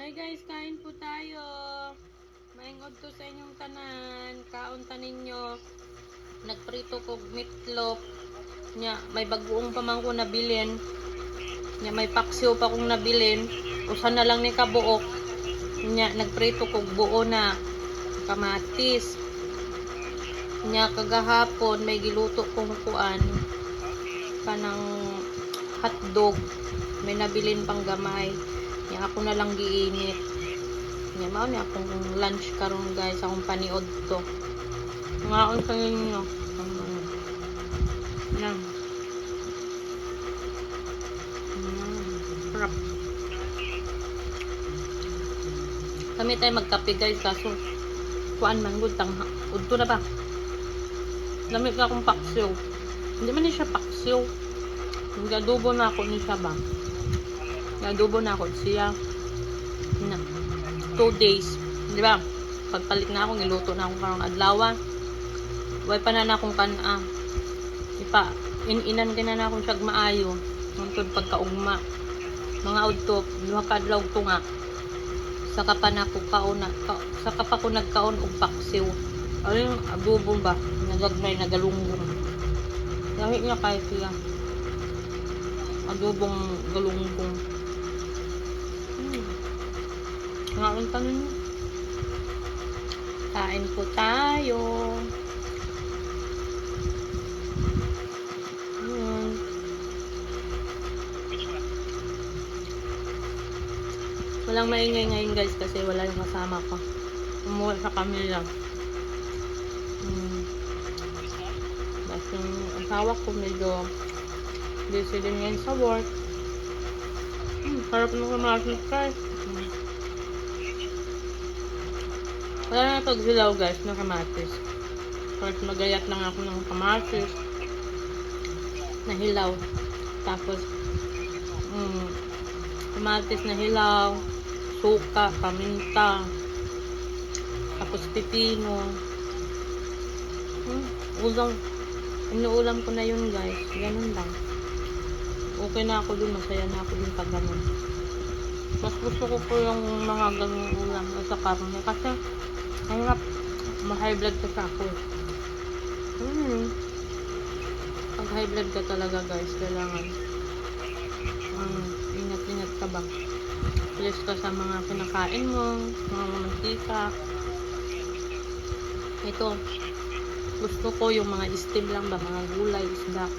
Hi guys, kain po tayo. Maingod to sa inyong tanan. Kaunta ninyo. Nagprito ko meatloaf. Nya, may bagoong pa man ko nabilin. Nya, may paksiw pa kong nabilin. Usa na lang ni kabuok. Nya, nagprito ko buo na kamatis. Nya, kagahapon may giluto kong kuan kanang hotdog. May nabilin pang gamay. Nya, ako na lang giinit. Nya, mao ni akong lunch karon guys, akong paniod to. Ngaon sa ninyo. Yan. Sarap. Kami tayo magkape guys, kaso kuan man gud tang udto na ba. Lamig ka akong paksiw. Hindi man ni siya paksiw. Nagadubo na ako ni siya ba. Nagadubo na ako siya. Na 2 days. Di ba? Pagpalit na ako, niluto na ako karong adlaw. Way pa na akong kana. Ipa, inan ka na akong siyag maayo. Nantod pagkaugma. Mga udto, duha ka adlaw to nga. Saka pa na ako kauna. Saka pa ko nagkaon og paksiw. Ano yung adobo ba? Nagagmay, nagalunggong. Dahil niya kahit siya. Adobong galunggong. Ngayon pa nun. Kain po tayo. Walang maingay ngayon guys kasi wala yung kasama ko. Umuwi sa kanila. Tapos yung asawa ko medyo busy din ngayon sa work. Harap ng kamatis guys. Wala na paghilaw guys ng kamatis. First magayat lang ako ng kamatis na hilaw. Tapos kamatis na hilaw, suka, paminta, tapos pipino. Inuulam ko na yun guys. Ganun lang. Okay na ako dun. Masaya na ako dun pag ganun. Mas gusto ko po yung mga ganung ulam sa karne. Kasi hirap. Ma-high blood kasi ako. Pag high blood ka talaga guys, kailangan ingat-ingat ka ba? Please ka sa mga kinakain mo, mga mantika. Ito, gusto ko yung mga steam lang ba, mga gulay, isda.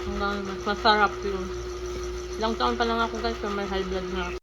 Hanggang mas masarap yun. Ilang taon pa lang ako guys, may high blood na.